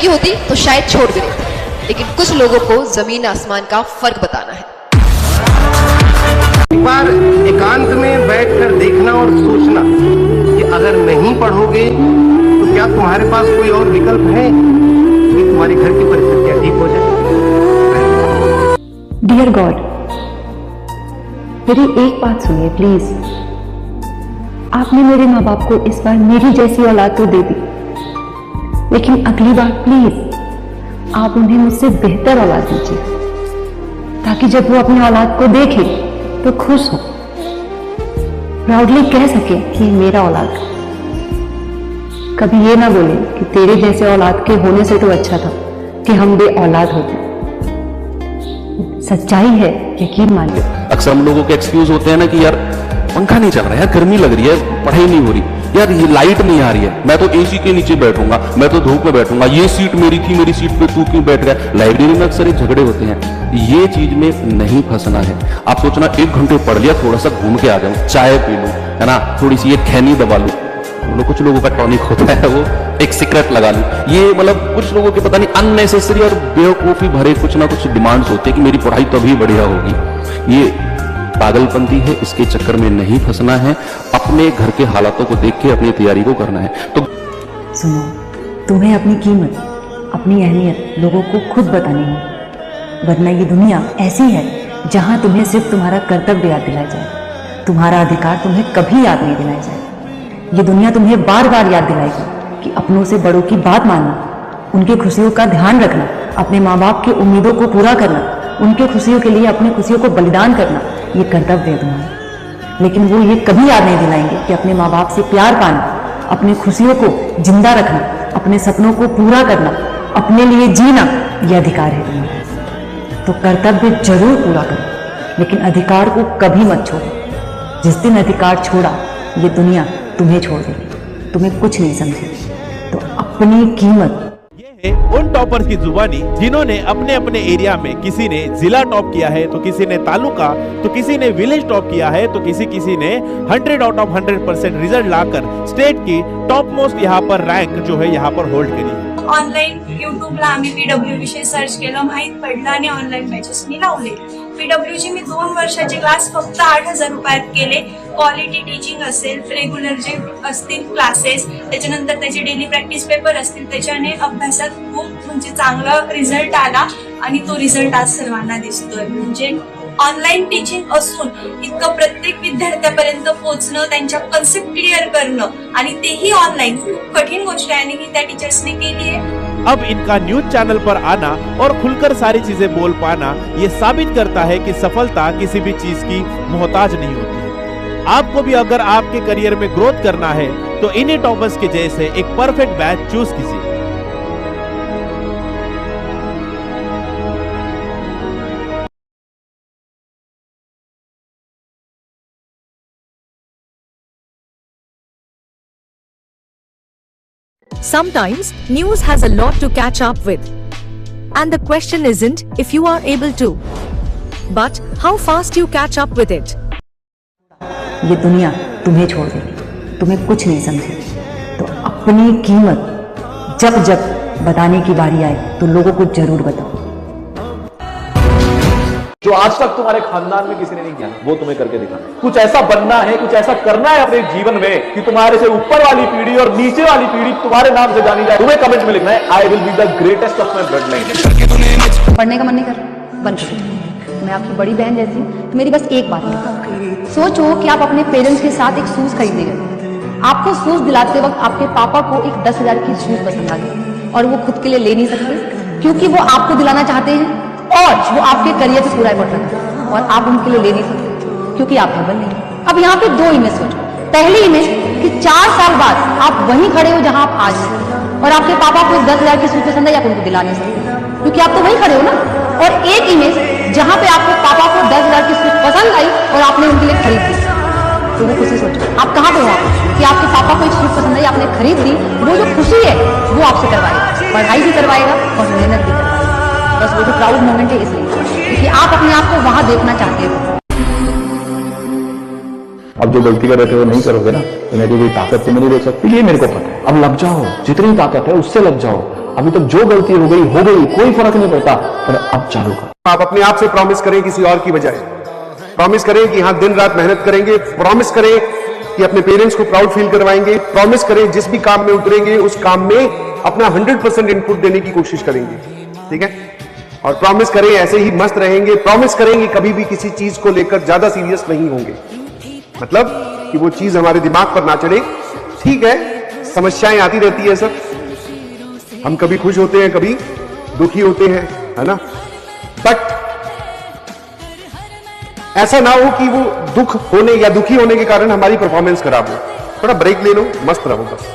लगी होती तो शायद छोड़ भी देते, लेकिन कुछ लोगों को जमीन आसमान का फर्क बताना है। एक बार एकांत में बैठकर देखना और सोचना कि अगर नहीं पढ़ोगे तो क्या तुम्हारे पास कोई और विकल्प है कि तुम्हारे घर की परिस्थितियां ठीक हो जाए। डियर गॉड, मेरी एक बात सुनिए प्लीज। आपने मेरे माँ बाप को इस बार मेरी जैसी औलाद तो दे दी, लेकिन अगली बार प्लीज आप उन्हें मुझसे बेहतर औलाद दीजिए, ताकि जब वो अपनी औलाद को देखे तो खुश हो, प्राउडली कह सके कि मेरा औलाद। कभी ये ना बोले कि तेरे जैसे औलाद के होने से तो अच्छा था कि हम बे औलाद होते। सच्चाई है, यकीन मानिए। अक्सर हम लोगों के एक्सक्यूज होते हैं ना कि यार पंखा नहीं चल रहा है, यार गर्मी लग रही है, पढ़ाई नहीं हो रही, यार ये लाइट नहीं आ रही है, मैं तो एसी के नीचे बैठूंगा, मैं तो धूप में बैठूंगा, ये सीट मेरी थी, मेरी सीट पे तू क्यों बैठ गया। लाइब्रेरी में अक्सर झगड़े होते हैं, ये चीज में नहीं फंसना है। आप सोचना 1 घंटे पढ़ लिया, थोड़ा सा घूम के आ जाऊं, चाय पी लूं, है ना, थोड़ी सी ये खैनी दबा लूं, कुछ लोगों का टॉनिक होता है, वो एक सिगरेट लगा लूं, ये मतलब कुछ लोगों के पता नहीं अननेसेसरी और बेवकूफी भरे कुछ ना कुछ डिमांड्स होते हैं कि मेरी पढ़ाई तभी बढ़िया होगी। ये पागलपंती है, इसके चक्कर में नहीं फंसना है। अपने घर के हालातों को देख के अपनी तैयारी को करना है। तो सुनो, तुम्हें अपनी कीमत, अपनी अहमियत लोगों को खुद बतानी है, वरना ये दुनिया ऐसी है जहां तुम्हें सिर्फ तुम्हारा कर्तव्य याद दिलाया जाए, तुम्हारा अधिकार तुम्हें कभी याद नहीं दिलाया जाए। ये दुनिया तुम्हें बार बार याद दिलाएगी कि अपनों से बड़ों की बात मानना, उनकी खुशियों का ध्यान रखना, अपने माँ बाप की उम्मीदों को पूरा करना, उनके खुशियों के लिए अपनी खुशियों को बलिदान करना, ये कर्तव्य है तुम्हारा। लेकिन वो ये कभी याद नहीं दिलाएंगे कि अपने माँ बाप से प्यार पाना, अपनी खुशियों को जिंदा रखना, अपने सपनों को पूरा करना, अपने लिए जीना, ये अधिकार है तुम्हारा। तो कर्तव्य जरूर पूरा करो, लेकिन अधिकार को कभी मत छोड़ो। जिस दिन अधिकार छोड़ा, ये दुनिया तुम्हें छोड़ देगी, तुम्हें कुछ नहीं समझेगी। तो अपनी कीमत। ये है उन टॉपर्स की जुबानी जिन्होंने अपने अपने एरिया में, किसी ने जिला टॉप किया है, तो किसी ने तालुका, तो किसी ने विलेज टॉप किया है, तो किसी ने 100 out of 100% result locker state की टॉप मोस्ट यहाँ पर रँक जो है यहाँ पर होल्ड करी है। ऑनलाईन युट्यूबला आम्ही पीडब्ल्यू विषय सर्च केलं, माहित पडलं आणि ऑनलाईन बॅचेस मी लावले। पीडब्ल्यूची मी 2 वर्षाचे क्लास फक्त 8,000 रुपयात केले। क्वालिटी टीचिंग असेल, रेग्युलर जे असतील क्लासेस, त्याच्यानंतर त्याचे डेली प्रॅक्टिस पेपर असतील, त्याच्याने अभ्यासात खूप म्हणजे चांगला रिझल्ट आला आणि तो रिझल्ट आज सर्वांना दिसतोय। म्हणजे ऑनलाईन टीचिंग असून इतकं प्रत्येक विद्यार्थ्यापर्यंत पोहोचणं, त्यांच्या कन्सेप्ट क्लिअर करणं आणि तेही ऑनलाईन खूप कठीण गोष्ट आहे आणि ही त्या टीचर्सने केली आहे। अब इनका न्यूज चैनल पर आना और खुलकर सारी चीजें बोल पाना ये साबित करता है कि सफलता किसी भी चीज की मोहताज नहीं होती है। आपको भी अगर आपके करियर में ग्रोथ करना है तो इन्हीं टॉपर्स के जैसे एक परफेक्ट बैच चूज कीजिए। Sometimes news has a lot to catch up with. And the question isn't if you are able to, but how fast you catch up with it. ये दुनिया तुम्हें छोड़ देगी, तुम्हें कुछ नहीं समझेगी। तो अपनी कीमत जब जब बताने की बारी आए तो लोगों को जरूर बताओ। जो आज तक तुम्हारे खानदान में किसी ने नहीं किया, वो तुम्हें करके दिखाना है। कुछ ऐसा बनना है, कुछ ऐसा करना है अपने जीवन में कि तुम्हारे से ऊपर वाली पीढ़ी और नीचे वाली पीढ़ी तुम्हारे नाम से जानी जाए। तुम्हें कमेंट में लिखना है, I will be the greatest of my blood line. पढ़ने का मन नहीं कर, बंद कर दो। मैं आपकी बड़ी बहन जैसी हूँ, तो मेरी बस एक बात है, सोचो कि आप अपने पेरेंट्स के साथ एक शूज खरीदने गए। आपको शूज दिलाते वक्त आपके पापा को एक 10,000 की शूज पसंद आ गई और वो खुद के लिए ले नहीं सकते, क्योंकि वो आपको दिलाना चाहते हैं और वो आपके करियर से पूरा एफर्ट रखते हैं और आप उनके लिए ले नहीं सकते क्योंकि आप हेबल नहीं है। अब यहाँ पे 2 इमेज सोचो। पहली इमेज कि 4 साल बाद आप वहीं खड़े हो जहां आप आज हैं और आपके पापा को 10,000 की सूट पसंद है, आप उनको दिला नहीं सकते क्योंकि आप तो वहीं खड़े हो ना। और एक इमेज जहां पे आपके पापा को 10,000 की सूट पसंद आई और आपने उनके लिए खरीद दी, तो वो खुशी सोचो आप कहाँ पे हो कि आपके पापा को एक सूट पसंद आई, आपने खरीद दी। वो जो खुशी है वो आपसे करवाएगा, पढ़ाई भी करवाएगा और मेहनत भी करवाएगा। बस वो जो प्राउड मोमेंट है इसलिए कि आप अपने आप को वहां देखना चाहते हो। अब जो गलती कर रहे थे वो नहीं करोगे ना, तो मेरी कोई ताकत तुम्हें नहीं दे सकती, ये मेरे को पता है। अब लग जाओ, जितनी ताकत है उससे लग जाओ। अभी तक जो गलती हो गई, कोई फर्क नहीं पड़ता, पर अब चालू कर। आप अपने आप से प्रॉमिस करें किसी और की बजाय, प्रॉमिस करें कि हाँ दिन रात मेहनत करेंगे, प्रॉमिस करें कि अपने पेरेंट्स को प्राउड फील करवाएंगे, प्रॉमिस करें जिस भी काम में उतरेंगे उस काम में अपना 100% इनपुट देने की कोशिश करेंगे, ठीक है। और प्रॉमिस करें ऐसे ही मस्त रहेंगे, प्रॉमिस करेंगे कभी भी किसी चीज को लेकर ज्यादा सीरियस नहीं होंगे, मतलब कि वो चीज हमारे दिमाग पर ना चढ़े। ठीक है, समस्याएं आती रहती है सर, हम कभी खुश होते हैं कभी दुखी होते हैं, है ना, बट ऐसा ना हो कि वो दुख होने या दुखी होने के कारण हमारी परफॉर्मेंस खराब हो। थोड़ा ब्रेक ले लो, मस्त रहो बस।